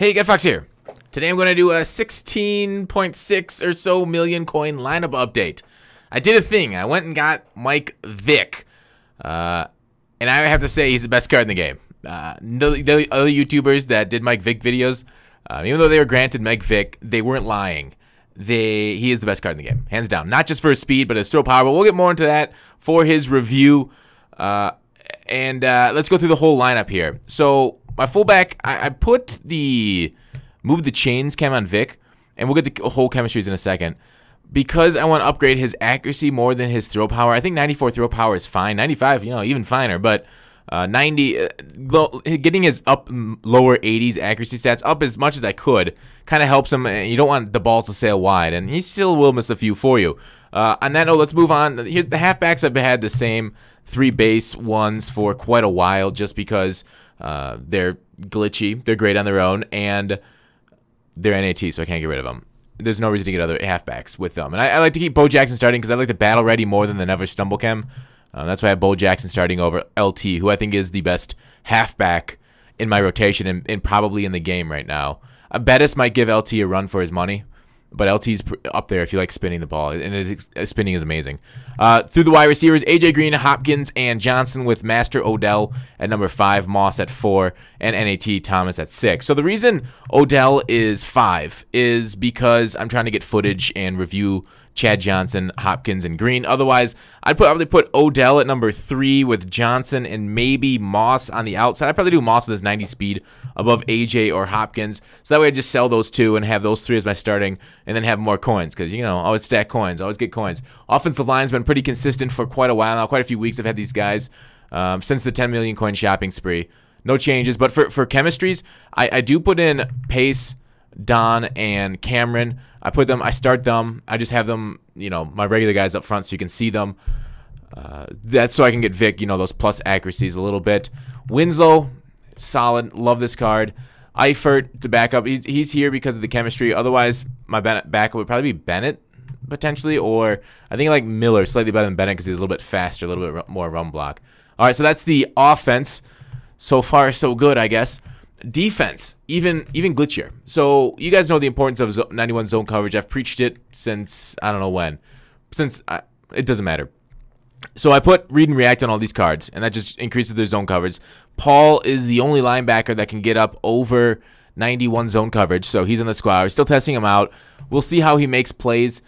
Hey, GetFox here. Today I'm going to do a 16.6 or so million coin lineup update. I did a thing. I went and got Mike Vick. And I have to say he's the best card in the game. The other YouTubers that did Mike Vick videos, even though they were granted Mike Vick, they weren't lying. He is the best card in the game, hands down. Not just for his speed, but his throw power. But we'll get more into that for his review. Let's go through the whole lineup here. So my fullback, I put the move the chains chem on Vic, and we'll get to whole chemistries in a second. Because I want to upgrade his accuracy more than his throw power. I think 94 throw power is fine. 95, even finer. But 90, getting his lower 80s accuracy stats up as much as I could kind of helps him. You don't want the balls to sail wide, and he still will miss a few for you. On that note, let's move on. Here's the halfbacks. I've had the same 3 base ones for quite a while, just because they're glitchy. They're great on their own, and they're NAT, so I can't get rid of them. There's no reason to get other halfbacks with them. And I like to keep Bo Jackson starting because I like the battle ready more than the never stumble chem. That's why I have Bo Jackson starting over LT, who I think is the best halfback in my rotation and probably in the game right now. Bettis might give LT a run for his money, but LT's up there if you like spinning the ball, and spinning is amazing. Through the wide receivers, AJ Green, Hopkins, and Johnson with Master Odell at number 5, Moss at 4, and NAT Thomas at 6. So the reason Odell is 5 is because I'm trying to get footage and review Chad Johnson, Hopkins, and Green. Otherwise, I'd probably put Odell at number 3 with Johnson and maybe Moss on the outside. I'd probably do Moss with his 90 speed above AJ or Hopkins. So that way I just sell those 2 and have those 3 as my starting and then have more coins because, always stack coins, always get coins. Offensive line's been pretty consistent for quite a while now. Quite a few weeks I've had these guys since the 10 million coin shopping spree. No changes. But for chemistries, I do put in Pace, Don, and Cameron. I start them. I just have them, my regular guys up front so you can see them. That's so I can get Vic, those plus accuracies a little bit. Winslow, solid. Love this card. Eifert to back up. He's here because of the chemistry. Otherwise, my backup would probably be Bennett, potentially. Or I think I like Miller slightly better than Bennett because he's a little bit faster, a little bit more run block. All right, so that's the offense. So far, so good, I guess. Defense, even glitchier. So you guys know the importance of 91 zone coverage. I've preached it since I don't know when. It doesn't matter. So I put read and react on all these cards, and that just increases their zone coverage. Paul is the only linebacker that can get up over 91 zone coverage, so he's in the squad. We're still testing him out. We'll see how he makes plays.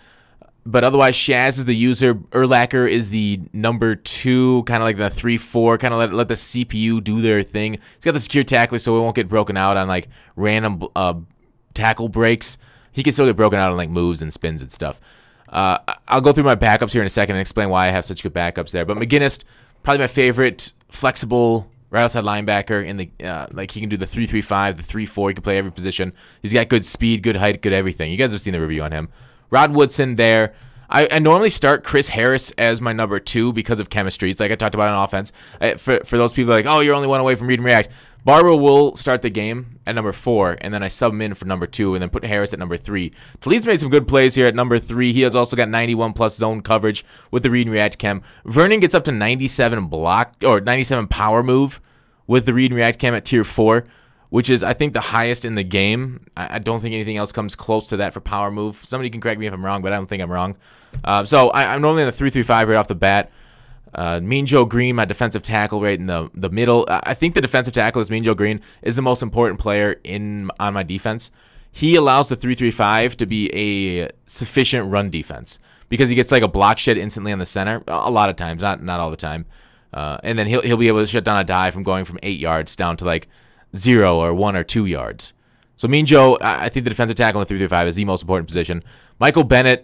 But otherwise, Shaz is the user. Urlacher is the number 2, kind of like the 3-4, kind of let the CPU do their thing. He's got the secure tackler, so it won't get broken out on like random tackle breaks. He can still get broken out on like moves and spins and stuff. I'll go through my backups here in a second and explain why I have such good backups there. But McGinnis, probably my favorite flexible right outside linebacker in the he can do the 3-3-5, the 3-4. He can play every position. He's got good speed, good height, good everything. You guys have seen the review on him. Rod Woodson there. I normally start Chris Harris as my number 2 because of chemistries, like I talked about on offense. For those people like, oh, you're only one away from read and react. Barber will start the game at number 4, and then I sub him in for number 2, and then put Harris at number 3. Talib's made some good plays here at number 3. He has also got 91 plus zone coverage with the read and react chem. Vernon gets up to 97 block or 97 power move with the read and react chem at tier 4. Which is, I think, the highest in the game. I don't think anything else comes close to that for power move. Somebody can correct me if I'm wrong, but I don't think I'm wrong. So I'm normally in the 3-3-5 right off the bat. Mean Joe Green, my defensive tackle right in the middle. I think the defensive tackle is Mean Joe Green is the most important player on my defense. He allows the 3-3-5 to be a sufficient run defense because he gets like a block shed instantly on the center a lot of times, not all the time. And then he'll be able to shut down a dive from going from 8 yards down to like 0 or 1 or 2 yards. So Mean Joe, I think the defensive tackle in the 3-3-5 is the most important position. Michael Bennett,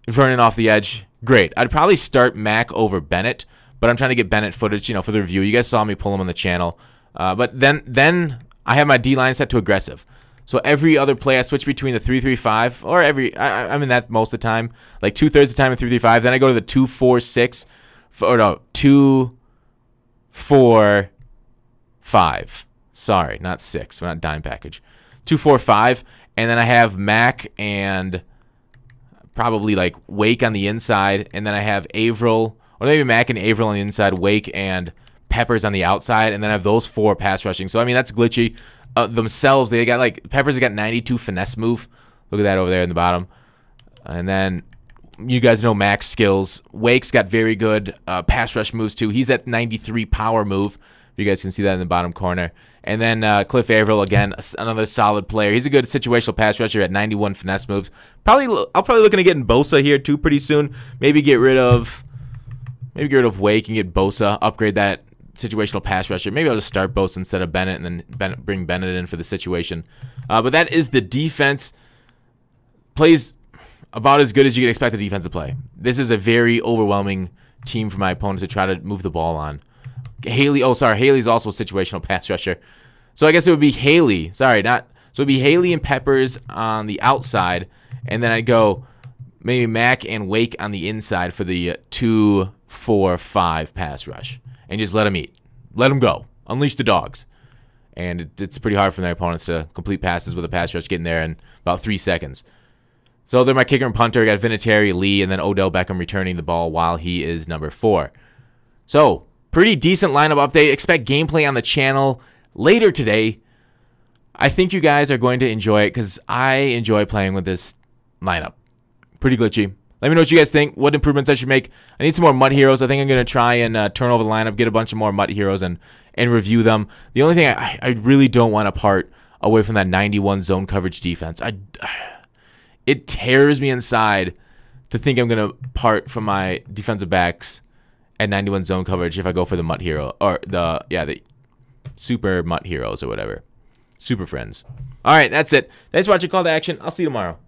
Vernon off the edge, great. I'd probably start Mac over Bennett, but I'm trying to get Bennett footage, for the review. You guys saw me pull him on the channel. But then I have my D-line set to aggressive. So every other play I switch between the 3-3-5 or I'm in that most of the time, like 2/3 of the time in 3-3-5. Then I go to the 2-4-6 or no, 2-4-5. Sorry, not 6. We're not dime package. 2-4-5, and then I have Mac and probably like Wake on the inside, and then I have Averill, or maybe Mac and Averill on the inside, Wake and Peppers on the outside, and then I have those 4 pass rushing. So I mean that's glitchy. themselves. They got like Peppers got 92 finesse move. Look at that over there in the bottom. And then you guys know Max skills. Wake's got very good pass rush moves too. He's at 93 power move. You guys can see that in the bottom corner. And then Cliff Averill, again, another solid player. He's a good situational pass rusher at 91 finesse moves. I'll probably looking to get in Bosa here too pretty soon. Maybe get rid of Wake and get Bosa. Upgrade that situational pass rusher. Maybe I'll just start Bosa instead of Bennett, and then bring Bennett in for the situation. But that is the defense. Plays about as good as you can expect the defense to play. This is a very overwhelming team for my opponents to try to move the ball on. Haley's also a situational pass rusher. So I guess it would be Haley. So it'd be Haley and Peppers on the outside, and then I'd go maybe Mac and Wake on the inside for the 2-4-5 pass rush. And just let them eat. Let them go. Unleash the dogs. And it's pretty hard for their opponents to complete passes with a pass rush getting there in about 3 seconds. So they're my kicker and punter. Got Vinatieri, Lee, and then Odell Beckham returning the ball while he is number 4. So, pretty decent lineup update. Expect gameplay on the channel later today. I think you guys are going to enjoy it because I enjoy playing with this lineup. Pretty glitchy. Let me know what you guys think, what improvements I should make. I need some more MUT heroes. I think I'm going to try and turn over the lineup, get a bunch of more MUT heroes, and review them. The only thing I really don't want to part away from that 91 zone coverage defense. It tears me inside to think I'm going to part from my defensive backs at 91 zone coverage if I go for the MUT hero, or the super MUT heroes or whatever. Super friends. All right, that's it. Thanks for watching Call to Action. I'll see you tomorrow.